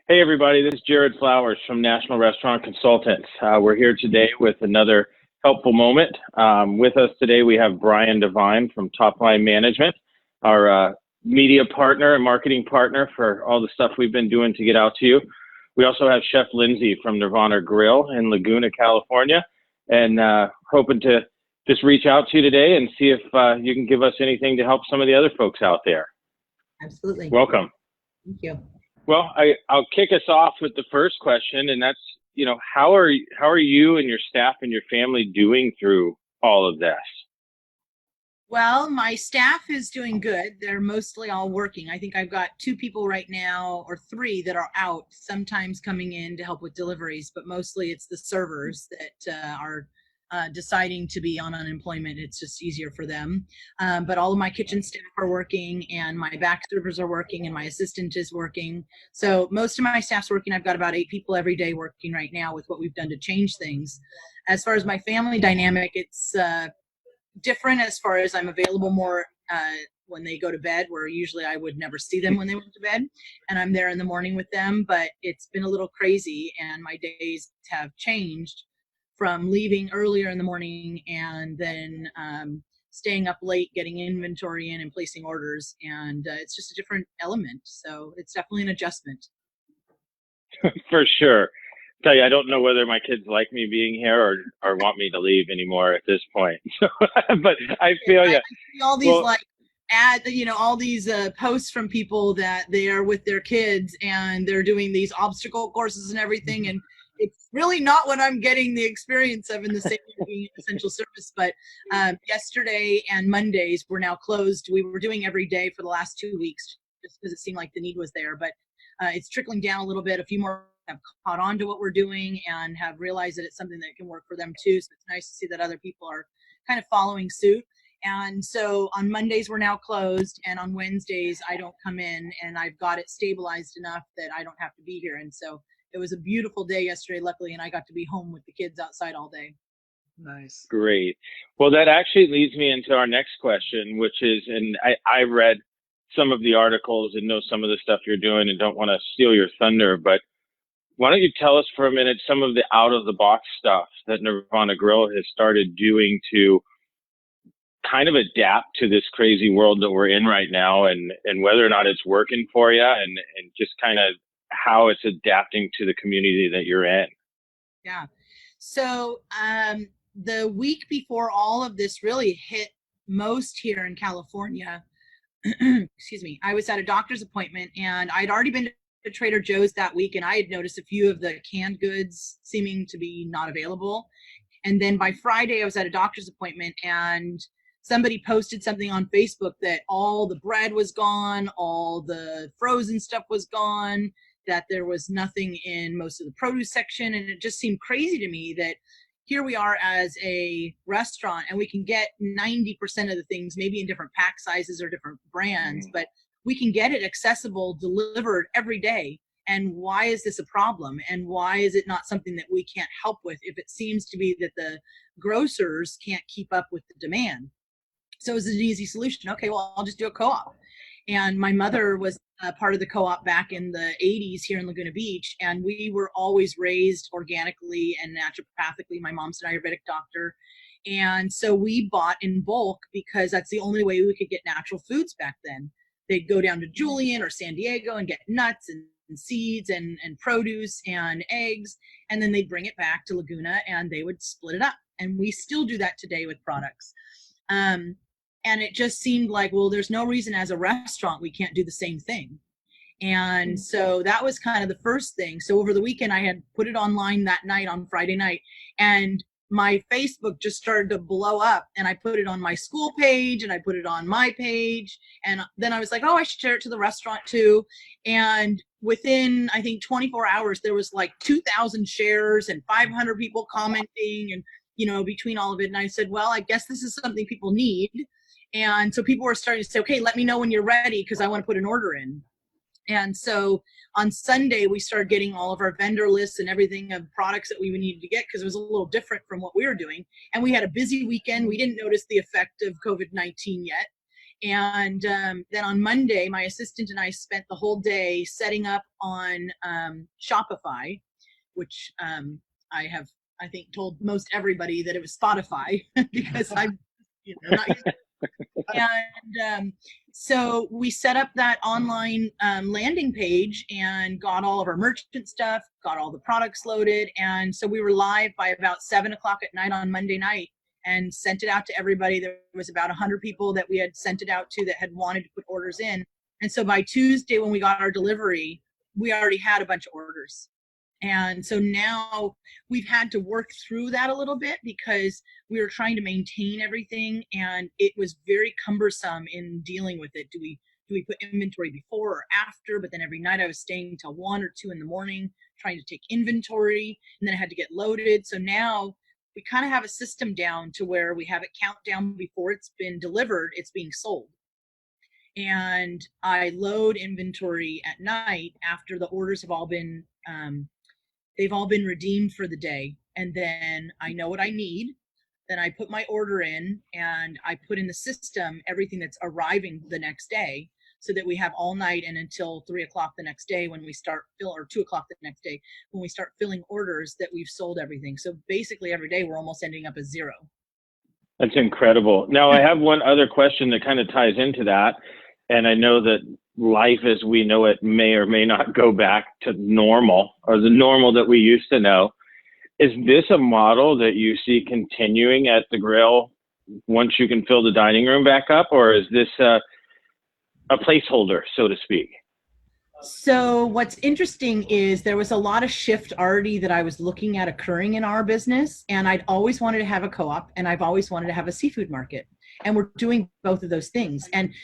Hey, everybody, this is Jared Flowers from National Restaurant Consultants. We're here today with another helpful moment. With us today, we have Brian Devine from Top Line Management, our media partner and marketing partner for all the stuff we've been doing to get out to you. We also have Chef Lindsay from Nirvana Grill in Laguna, California, and hoping to just reach out to you today and see if you can give us anything to help some of the other folks out there. Absolutely. Welcome. Thank you. Well, I'll kick us off with the first question, and that's, how are you and your staff and your family doing through all of this? Well, my staff is doing good. They're mostly all working. I think I've got 2 people right now, or 3, that are out, sometimes coming in to help with deliveries, but mostly it's the servers that are deciding to be on unemployment. It's just easier for them. But all of my kitchen staff are working, and my back servers are working, and my assistant is working. So most of my staff's working. I've got about 8 people every day working right now with what we've done to change things. As far as my family dynamic, it's different as far as I'm available more when they go to bed, where usually I would never see them when they went to bed, and I'm there in the morning with them. But it's been a little crazy, and my days have changed from leaving earlier in the morning and then staying up late, getting inventory in and placing orders. And it's just a different element. So it's definitely an adjustment. For sure. Tell you, I don't know whether my kids like me being here or want me to leave anymore at this point. But I feel you. I see all these all these posts from people that they are with their kids and they're doing these obstacle courses and everything. And it's really not what I'm getting the experience of in the same essential service. But yesterday and Mondays were now closed. We were doing every day for the last 2 weeks just because it seemed like the need was there. But it's trickling down a little bit. A few more have caught on to what we're doing and have realized that it's something that can work for them too. So it's nice to see that other people are kind of following suit. And so on Mondays we're now closed, and on Wednesdays I don't come in, and I've got it stabilized enough that I don't have to be here. And so it was a beautiful day yesterday, luckily, and I got to be home with the kids outside all day. Nice. Great. Well, that actually leads me into our next question, which is, and I read some of the articles and know some of the stuff you're doing and don't want to steal your thunder, but why don't you tell us for a minute some of the out-of-the-box stuff that Nirvana Grill has started doing to kind of adapt to this crazy world that we're in right now, and whether or not it's working for you, and just kind of how it's adapting to the community that you're in. Yeah. So the week before all of this really hit most here in California, excuse me, I was at a doctor's appointment, and I'd already been to Trader Joe's that week, and I had noticed a few of the canned goods seeming to be not available. And then by Friday, I was at a doctor's appointment, and somebody posted something on Facebook that all the bread was gone, all the frozen stuff was gone, that there was nothing in most of the produce section. And it just seemed crazy to me that here we are as a restaurant, and we can get 90% of the things, maybe in different pack sizes or different brands, but we can get it accessible, delivered every day. And why is this a problem? And why is it not something that we can't help with if it seems to be that the grocers can't keep up with the demand? So it's an easy solution. Okay, well, I'll just do a co-op. And my mother was part of the co-op back in the 80s here in Laguna Beach, and we were always raised organically and naturopathically. My mom's an Ayurvedic doctor. And so we bought in bulk because that's the only way we could get natural foods back then. They'd go down to Julian or San Diego and get nuts and seeds and produce and eggs, and then they'd bring it back to Laguna and they would split it up. And we still do that today with products. And it just seemed like, well, there's no reason as a restaurant we can't do the same thing. And so that was kind of the first thing. So over the weekend, I had put it online that night on Friday night, and my Facebook just started to blow up, and I put it on my school page and I put it on my page. And then I was like, oh, I should share it to the restaurant too. And within, I think 24 hours, there was like 2,000 shares and 500 people commenting, and, between all of it. And I said, well, I guess this is something people need. And so people were starting to say, okay, let me know when you're ready, because I want to put an order in. And so on Sunday, we started getting all of our vendor lists and everything of products that we needed to get, because it was a little different from what we were doing. And we had a busy weekend. We didn't notice the effect of COVID-19 yet. And then on Monday, my assistant and I spent the whole day setting up on Shopify, which I have, I think, told most everybody that it was Spotify because I'm, not used. And so we set up that online landing page and got all of our merchant stuff, got all the products loaded. And so we were live by about 7 o'clock at night on Monday night and sent it out to everybody. There was about 100 people that we had sent it out to that had wanted to put orders in. And so by Tuesday, when we got our delivery, we already had a bunch of orders. And so now we've had to work through that a little bit because we were trying to maintain everything, and it was very cumbersome in dealing with it. Do we put inventory before or after? But then every night I was staying till 1 or 2 in the morning trying to take inventory, and then I had to get loaded. So now we kind of have a system down to where we have it count down before it's been delivered, it's being sold. And I load inventory at night after the orders have all been they've all been redeemed for the day. And then I know what I need. Then I put my order in and I put in the system everything that's arriving the next day so that we have all night and until 3 o'clock the next day when we start or 2 o'clock the next day when we start filling orders that we've sold everything. So basically every day we're almost ending up at zero. That's incredible. Now I have one other question that kind of ties into that. And I know that life as we know it may or may not go back to normal or the normal that we used to know. Is this a model that you see continuing at the Grill once you can fill the dining room back up, or is this a placeholder, so to speak? So what's interesting is there was a lot of shift already that I was looking at occurring in our business, and I'd always wanted to have a co-op and I've always wanted to have a seafood market. And we're doing both of those things. And,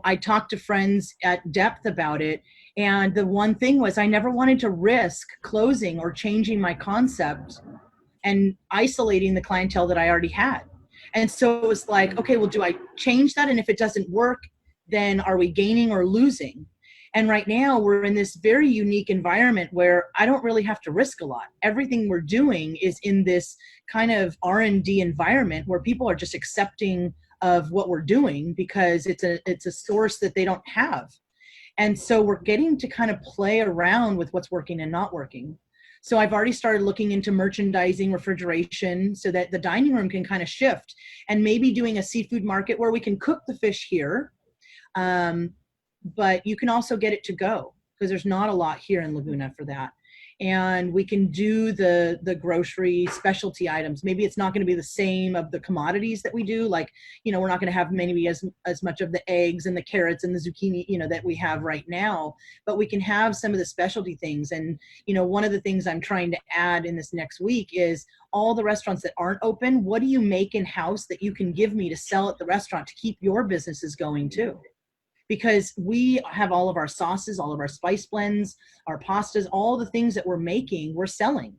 I talked to friends at depth about it. And the one thing was I never wanted to risk closing or changing my concept and isolating the clientele that I already had. And so it was like, okay, well, do I change that? And if it doesn't work, then are we gaining or losing? And right now we're in this very unique environment where I don't really have to risk a lot. Everything we're doing is in this kind of R&D environment where people are just accepting of what we're doing because it's a source that they don't have. And so we're getting to kind of play around with what's working and not working. So I've already started looking into merchandising, refrigeration, so that the dining room can kind of shift and maybe doing a seafood market where we can cook the fish here. But you can also get it to go because there's not a lot here in Laguna for that. And we can do the grocery specialty items. Maybe it's not going to be the same of the commodities that we do. Like, we're not going to have maybe as much of the eggs and the carrots and the zucchini, that we have right now, but we can have some of the specialty things. And, one of the things I'm trying to add in this next week is all the restaurants that aren't open. What do you make in house that you can give me to sell at the restaurant to keep your businesses going too? Because we have all of our sauces, all of our spice blends, our pastas, all the things that we're making, we're selling.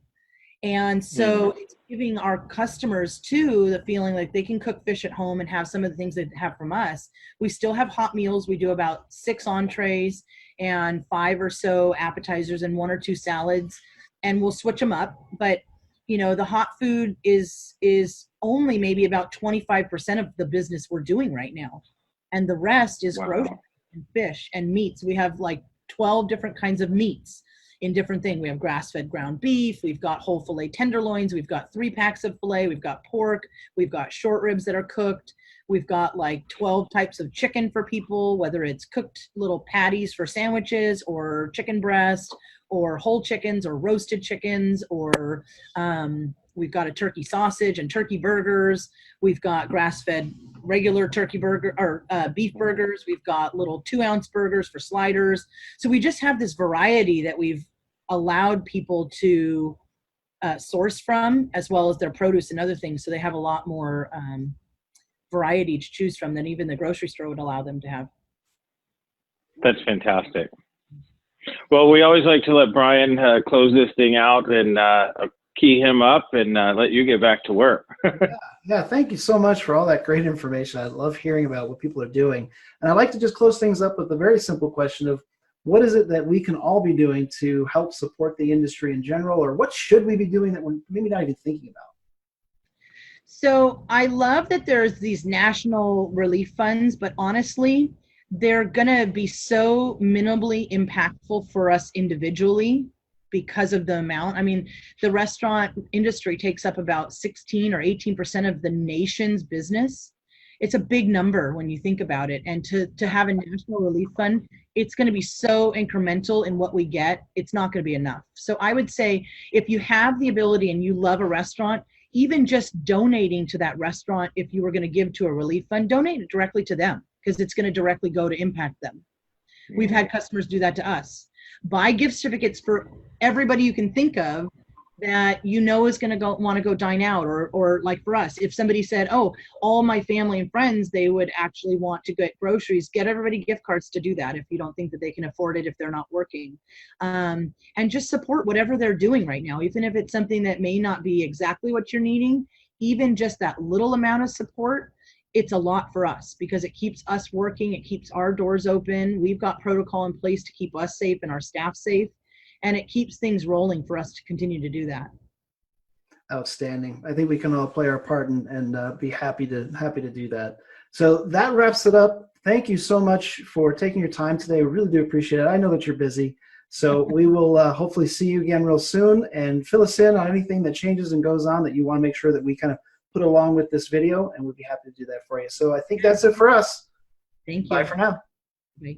And so it's giving our customers too the feeling like they can cook fish at home and have some of the things they have from us. We still have hot meals. We do about 6 entrees and 5 or so appetizers and 1 or 2 salads, and we'll switch them up. But the hot food is only maybe about 25% of the business we're doing right now. And the rest is grocery and fish and meats. We have like 12 different kinds of meats in different things. We have grass-fed ground beef. We've got whole filet tenderloins. We've got 3 packs of filet. We've got pork. We've got short ribs that are cooked. We've got like 12 types of chicken for people, whether it's cooked little patties for sandwiches or chicken breast or whole chickens or roasted chickens, or we've got a turkey sausage and turkey burgers. We've got grass-fed regular turkey burger or beef burgers. We've got little 2-ounce burgers for sliders. So we just have this variety that we've allowed people to source from, as well as their produce and other things. So they have a lot more variety to choose from than even the grocery store would allow them to have. That's fantastic. Well, we always like to let Brian close this thing out and key him up and let you get back to work. Yeah, thank you so much for all that great information. I love hearing about what people are doing. And I'd like to just close things up with a very simple question of what is it that we can all be doing to help support the industry in general, or what should we be doing that we're maybe not even thinking about? So I love that there's these national relief funds, but honestly, they're going to be so minimally impactful for us individually because of the amount. I mean, the restaurant industry takes up about 16 or 18% of the nation's business. It's a big number when you think about it. And to have a national relief fund, it's going to be so incremental in what we get. It's not going to be enough. So I would say if you have the ability and you love a restaurant, even just donating to that restaurant, if you were going to give to a relief fund, donate it directly to them because it's going to directly go to impact them. We've had customers do that to us. Buy gift certificates for everybody you can think of that you know is going to want to go dine out, or like for us, if somebody said, oh, all my family and friends, they would actually want to get groceries, get everybody gift cards to do that if you don't think that they can afford it if they're not working. And just support whatever they're doing right now, even if it's something that may not be exactly what you're needing. Even just that little amount of support, it's a lot for us because it keeps us working, it keeps our doors open, we've got protocol in place to keep us safe and our staff safe, and it keeps things rolling for us to continue to do that. Outstanding. I think we can all play our part and be happy to do that. So that wraps it up. Thank you so much for taking your time today. We really do appreciate it. I know that you're busy, so we will hopefully see you again real soon, and fill us in on anything that changes and goes on that you want to make sure that we kind of put along with this video, and we'd be happy to do that for you. So I think that's it for us. Thank you. Bye for now. Bye.